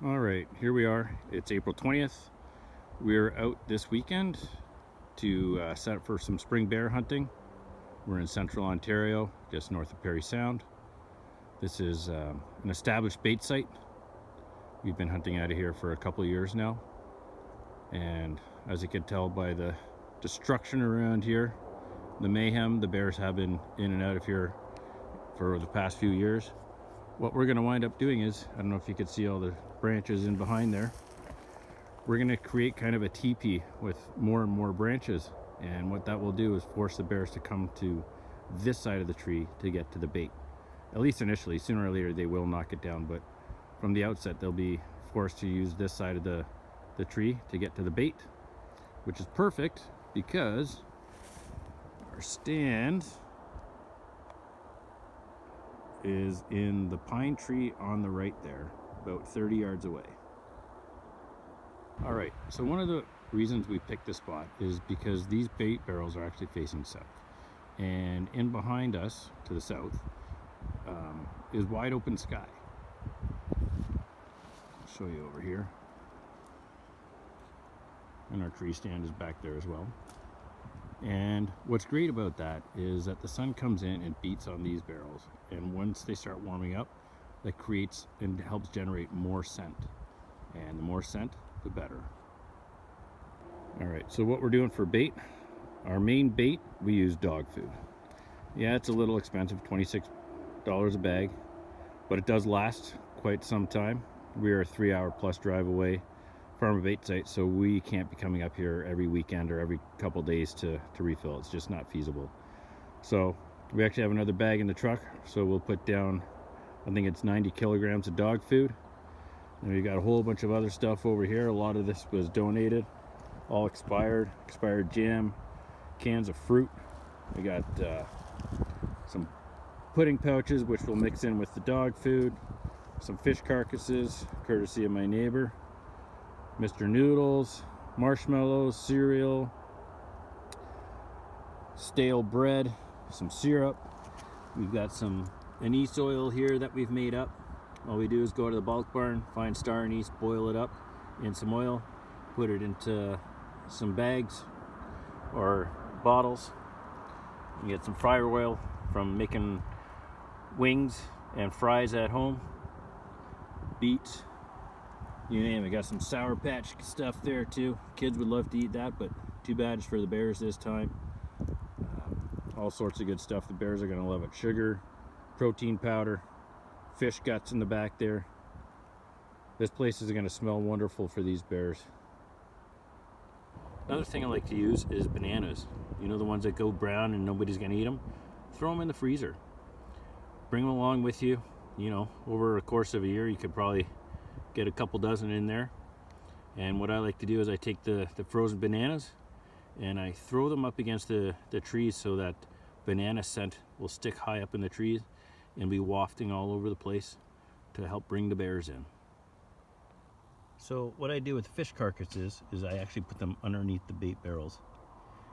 All right, here we are. It's April 20th. We're out this weekend to set up for some spring bear hunting. We're in central Ontario, just north of Parry Sound. This is an established bait site. We've been hunting out of here for a couple of years now. And as you can tell by the destruction around here, the mayhem, the bears have been in and out of here for the past few years. What we're going to wind up doing is, I don't know if you can see all the branches in behind there, we're going to create kind of a teepee with more and more branches, and what that will do is force the bears to come to this side of the tree to get to the bait. At least initially. Sooner or later they will knock it down, but from the outset they'll be forced to use this side of the tree to get to the bait, which is perfect because our stand is in the pine tree on the right there, about 30 yards away. All right, so one of the reasons we picked this spot is because these bait barrels are actually facing south, and in behind us to the south is wide open sky. I'll show you over here, and our tree stand is back there as well. And what's great about that is that the sun comes in and beats on these barrels, and once they start warming up, that creates and helps generate more scent, and the more scent the better. All right, so what we're doing for bait, our main bait, we use dog food. Yeah, it's a little expensive, $26 a bag, but it does last quite some time. We are a 3-hour plus drive away from a bait site, so we can't be coming up here every weekend or every couple days to refill. It's just not feasible. So we actually have another bag in the truck, so we'll put down, I think it's 90 kilograms of dog food, and we got a whole bunch of other stuff over here. A lot of this was donated, all expired jam, cans of fruit. We got some pudding pouches which we'll mix in with the dog food, some fish carcasses courtesy of my neighbor, Mr. Noodles, marshmallows, cereal, stale bread, some syrup. We've got some anise oil here that we've made up. All we do is go to the bulk barn, find star anise, boil it up in some oil, put it into some bags or bottles. You get some fryer oil from making wings and fries at home, beets, you name it. Got some Sour Patch stuff there too. Kids would love to eat that, but too bad it's for the bears this time. All sorts of good stuff. The bears are going to love it. Sugar, protein powder, fish guts in the back there. This place is going to smell wonderful for these bears. Another thing I like to use is bananas. You know, the ones that go brown and nobody's going to eat them? Throw them in the freezer. Bring them along with you. You know, over a course of a year you could probably get a couple dozen in there. And what I like to do is I take the frozen bananas and I throw them up against the trees so that banana scent will stick high up in the trees and be wafting all over the place to help bring the bears in. So what I do with fish carcasses is I actually put them underneath the bait barrels,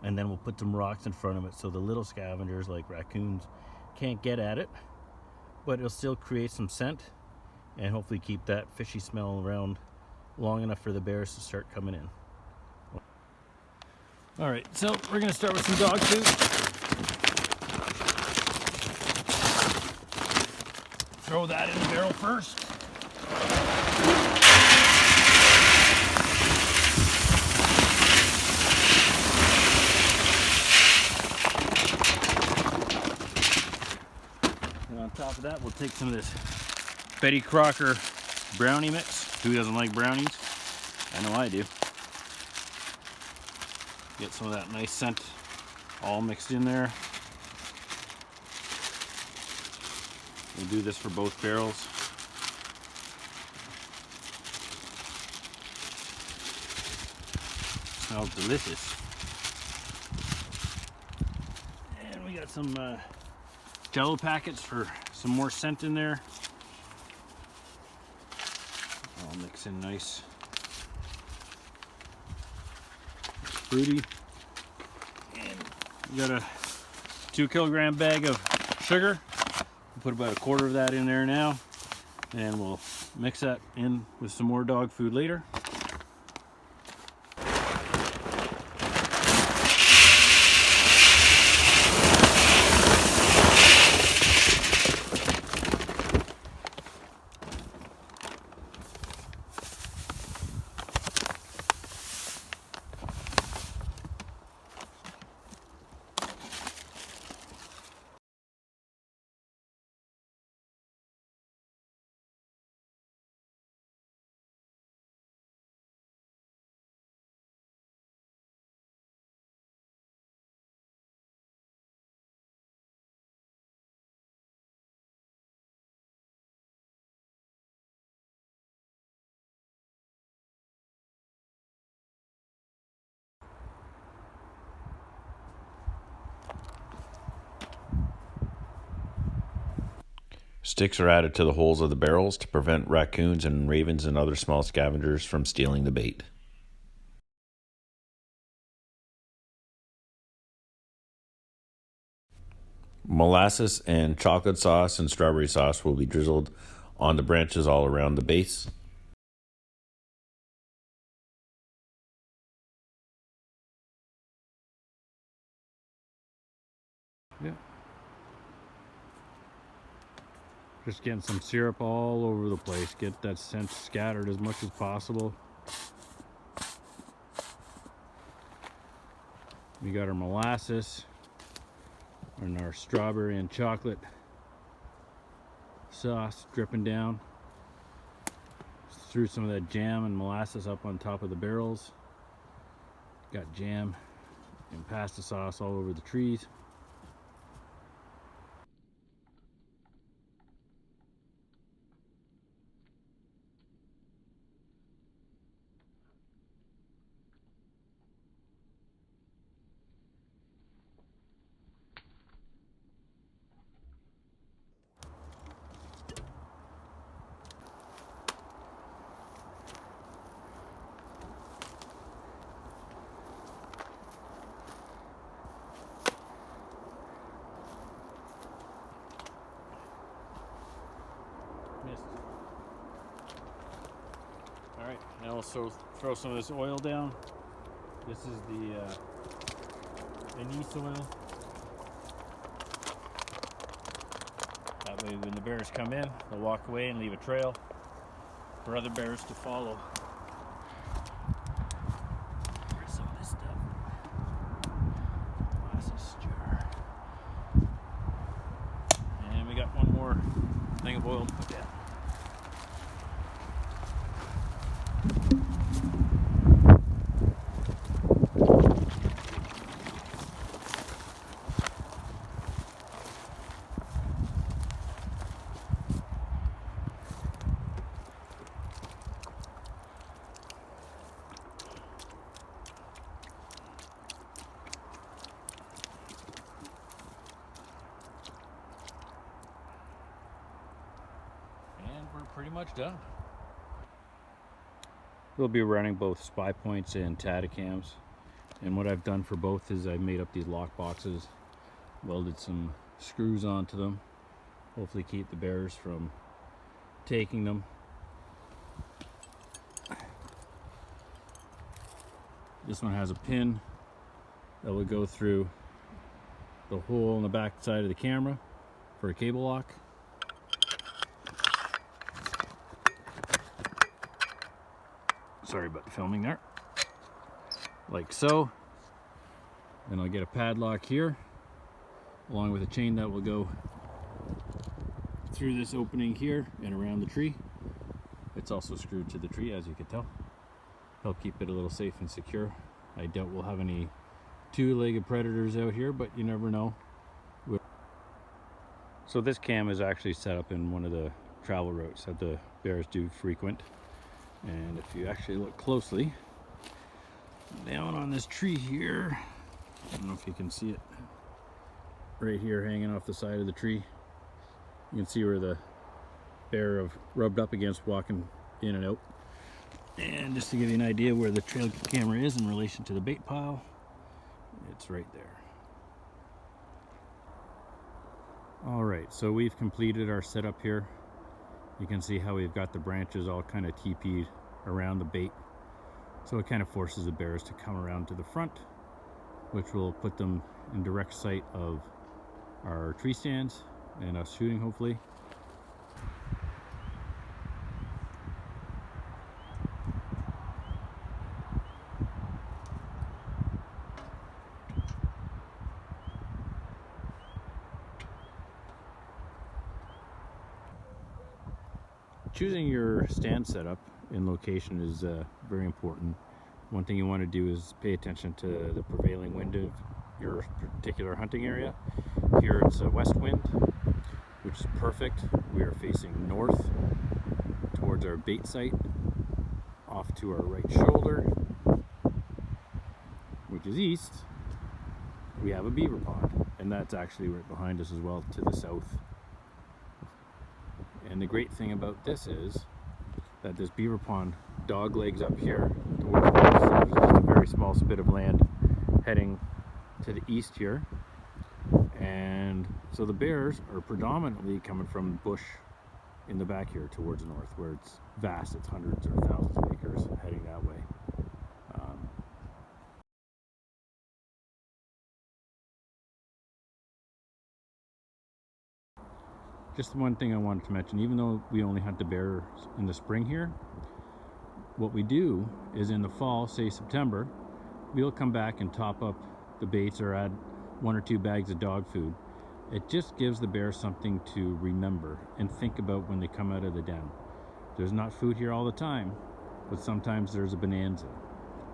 and then we'll put some rocks in front of it so the little scavengers like raccoons can't get at it, but it'll still create some scent and hopefully keep that fishy smell around long enough for the bears to start coming in. All right, so we're gonna start with some dog food. Throw that in the barrel first. And on top of that, we'll take some of this Betty Crocker brownie mix. Who doesn't like brownies? I know I do. Get some of that nice scent all mixed in there. We'll do this for both barrels. Smells delicious. And we got some Jello packets for some more scent in there. All mix in nice. Fruity. And we got a 2-kilogram bag of sugar. We'll put about a quarter of that in there now, and we'll mix that in with some more dog food later. Sticks are added to the holes of the barrels to prevent raccoons and ravens and other small scavengers from stealing the bait. Molasses and chocolate sauce and strawberry sauce will be drizzled on the branches all around the base. Yeah. Just getting some syrup all over the place. Get that scent scattered as much as possible. We got our molasses and our strawberry and chocolate sauce dripping down. Threw some of that jam and molasses up on top of the barrels. Got jam and pasta sauce all over the trees. All right, now we'll throw some of this oil down. This is the anise oil. That way when the bears come in, they'll walk away and leave a trail for other bears to follow. Here's some of this stuff. Molasses jar. And we got one more thing of oil to put down. We're pretty much done. We'll be running both spy points and Tadicams, and what I've done for both is I've made up these lock boxes, welded some screws onto them, hopefully keep the bears from taking them. This one has a pin that would go through the hole in the back side of the camera for a cable lock. Sorry about the filming there. Like so. Then I'll get a padlock here, along with a chain that will go through this opening here and around the tree. It's also screwed to the tree, as you can tell. Help keep it a little safe and secure. I doubt we'll have any two-legged predators out here, but you never know. So this cam is actually set up in one of the travel routes that the bears do frequent. And if you actually look closely, down on this tree here, I don't know if you can see it, right here hanging off the side of the tree, you can see where the bear have rubbed up against walking in and out. And just to give you an idea where the trail camera is in relation to the bait pile, it's right there. All right, so we've completed our setup here. You can see how we've got the branches all kind of teepeed around the bait. So it kind of forces the bears to come around to the front, which will put them in direct sight of our tree stands and us shooting, hopefully. Choosing your stand setup and location is very important. One thing you want to do is pay attention to the prevailing wind of your particular hunting area. Here it's a west wind, which is perfect. We are facing north towards our bait site, off to our right shoulder, which is east. We have a beaver pond, and that's actually right behind us as well to the south. And the great thing about this is that this beaver pond dog legs up here towards the east. So there's just a very small spit of land heading to the east here. And so the bears are predominantly coming from bush in the back here towards the north, where it's vast. It's hundreds or thousands of acres heading that way. Just one thing I wanted to mention, even though we only hunt the bears in the spring here, what we do is in the fall, say September, we'll come back and top up the baits or add 1 or 2 bags of dog food. It just gives the bears something to remember and think about when they come out of the den. There's not food here all the time, but sometimes there's a bonanza.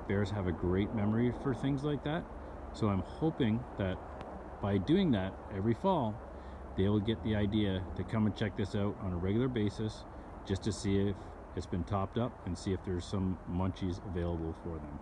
Bears have a great memory for things like that, so I'm hoping that by doing that every fall, they will get the idea to come and check this out on a regular basis, just to see if it's been topped up and see if there's some munchies available for them.